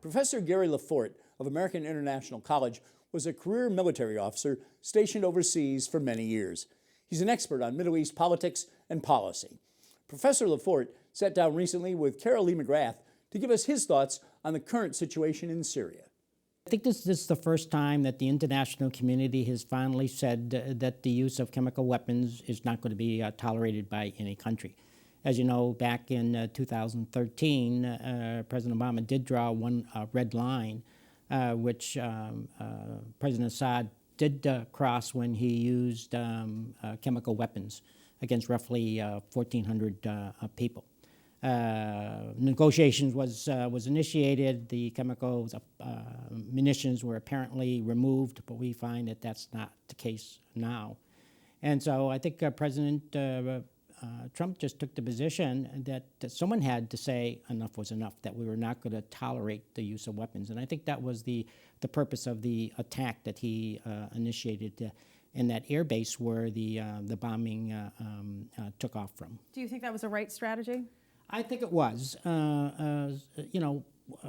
Professor Gary LeFort of American International College was a career military officer stationed overseas for many years. He's an expert on Middle East politics and policy. Professor LeFort sat down recently with Carolee McGrath to give us his thoughts on the current situation in Syria. I think this is the first time that the international community has finally said that the use of chemical weapons is not going to be tolerated by any country. As you know, back in 2013, President Obama did draw one red line, which President Assad did cross when he used chemical weapons against roughly 1,400 people. Negotiations was initiated. The chemicals munitions were apparently removed, but we find that that's not the case now. And so I think President Trump just took the position that someone had to say enough was enough, that we were not going to tolerate the use of weapons. And I think that was the purpose of the attack that he initiated in that air base where the bombing took off from. Do you think that was a right strategy? I think it was.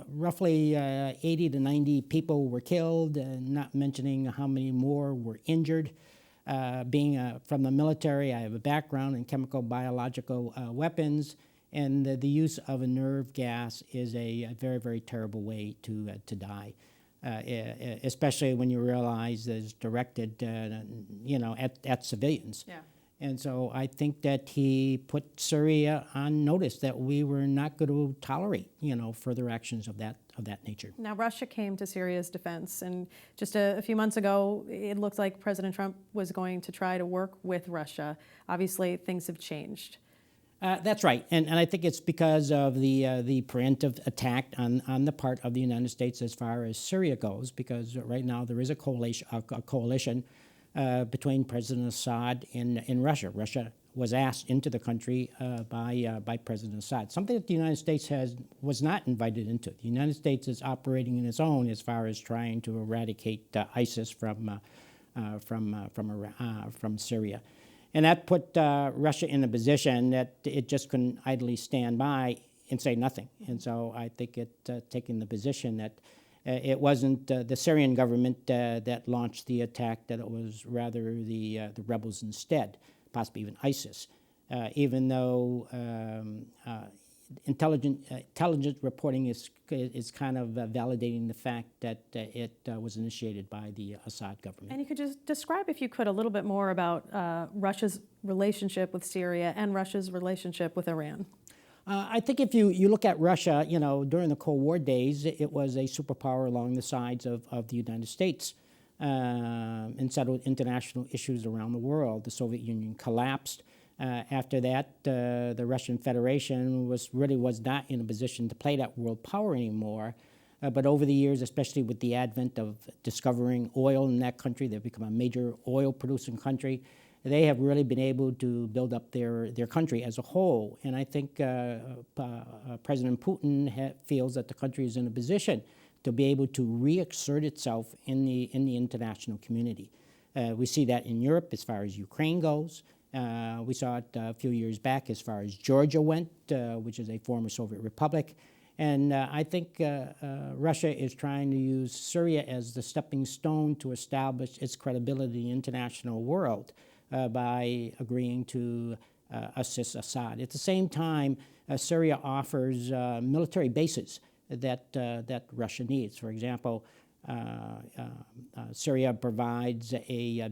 Roughly 80 to 90 people were killed, not mentioning how many more were injured. Being from the military, I have a background in chemical biological weapons, and the use of a nerve gas is a very, very terrible way to die, especially when you realize that it's directed, at civilians. Yeah. And so I think that he put Syria on notice that we were not going to tolerate, further actions of that nature. Now, Russia came to Syria's defense, and just a few months ago, it looked like President Trump was going to try to work with Russia. Obviously, things have changed. That's right, and I think it's because of the preemptive attack on the part of the United States as far as Syria goes, because right now there is a coalition between President Assad and Russia. Russia was asked into the country by President Assad, something that the United States was not invited into. The United States is operating on its own as far as trying to eradicate ISIS from Syria. And that put Russia in a position that it just couldn't idly stand by and say nothing. And so I think taking the position that it wasn't the Syrian government that launched the attack, that it was rather the rebels instead, possibly even ISIS, even though intelligence reporting is kind of validating the fact that it was initiated by the Assad government. And you could just describe, if you could, a little bit more about Russia's relationship with Syria and Russia's relationship with Iran. I think if you look at Russia, during the Cold War days, it was a superpower along the sides of the United States and settled international issues around the world. The Soviet Union collapsed. After that, the Russian Federation was not in a position to play that world power anymore. But over the years, especially with the advent of discovering oil in that country, they've become a major oil-producing country. They have really been able to build up their country as a whole. And I think President Putin feels that the country is in a position to be able to reassert itself in the international community. We see that in Europe as far as Ukraine goes. We saw it a few years back as far as Georgia went, which is a former Soviet republic. And I think Russia is trying to use Syria as the stepping stone to establish its credibility in the international world by agreeing to assist Assad. At the same time, Syria offers military bases that Russia needs. For example, Syria provides a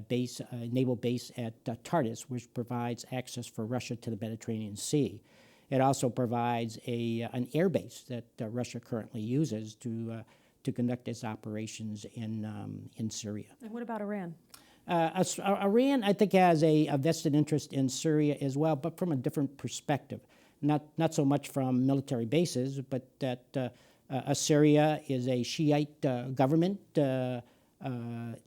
naval base at Tartus, which provides access for Russia to the Mediterranean Sea. It also provides an air base that Russia currently uses to conduct its operations in Syria. And what about Iran? Iran, I think, has a vested interest in Syria as well, but from a different perspective. Not so much from military bases, but that Syria is a Shiite government,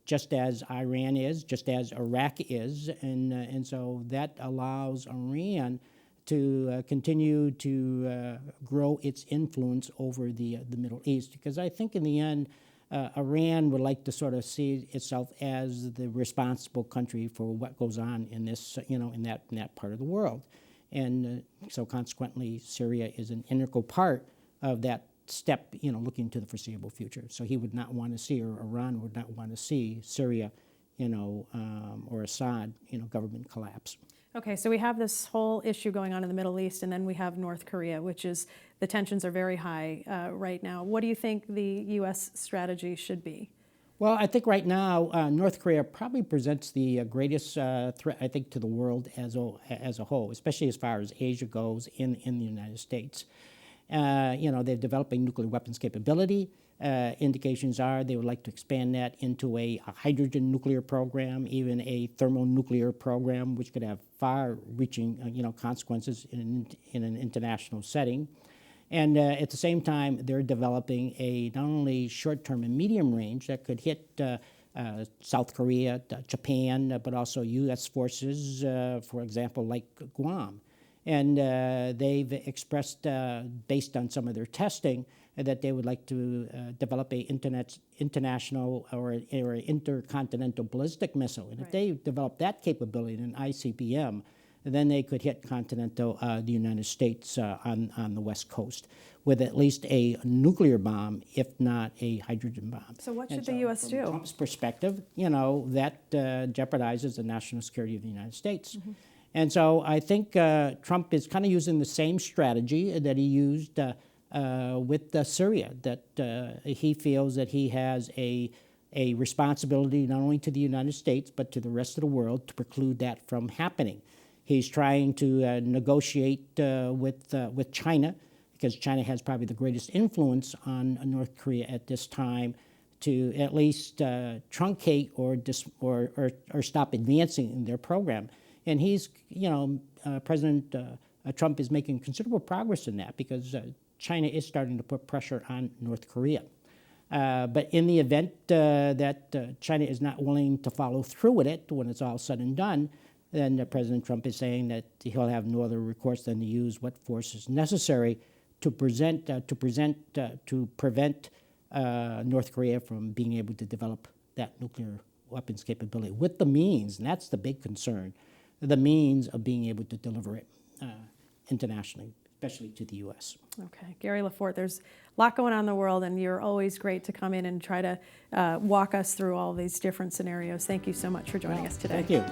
just as Iran is, just as Iraq is, and so that allows Iran to continue to grow its influence over the Middle East, because I think in the end, Iran would like to sort of see itself as the responsible country for what goes on in this, in that part of the world, and so consequently, Syria is an integral part of that step, looking to the foreseeable future. So he would not want to see, or Iran would not want to see Syria, or Assad, government collapse. Okay, so we have this whole issue going on in the Middle East, and then we have North Korea, which is, the tensions are very high right now. What do you think the U.S. strategy should be? Well, I think right now North Korea probably presents the greatest threat, I think, to the world as a whole, especially as far as Asia goes in the United States. They're developing nuclear weapons capability. Indications are they would like to expand that into a hydrogen nuclear program, even a thermonuclear program, which could have far-reaching consequences in an international setting. And at the same time, they're developing a not only short-term and medium range that could hit South Korea, Japan, but also U.S. forces, for example, like Guam. And they've expressed, based on some of their testing, that they would like to develop a international or intercontinental ballistic missile. And if they develop that capability in an ICBM, then they could hit the United States on the West Coast with at least a nuclear bomb, if not a hydrogen bomb. So what should the U.S. do? From Trump's perspective, that jeopardizes the national security of the United States. Mm-hmm. And so I think Trump is kind of using the same strategy that he used with Syria, that he feels that he has a responsibility not only to the United States, but to the rest of the world to preclude that from happening. He's trying to negotiate with China, because China has probably the greatest influence on North Korea at this time, to at least truncate or stop advancing in their program. And he's, President Trump is making considerable progress in that, because China is starting to put pressure on North Korea. But in the event that China is not willing to follow through with it when it's all said and done, then President Trump is saying that he'll have no other recourse than to use what force is necessary to prevent North Korea from being able to develop that nuclear weapons capability with the means, and that's the big concern, the means of being able to deliver it internationally, especially to the U.S. Okay, Gary LeFort, there's a lot going on in the world, and you're always great to come in and try to walk us through all these different scenarios. Thank you so much for joining us today. Thank you.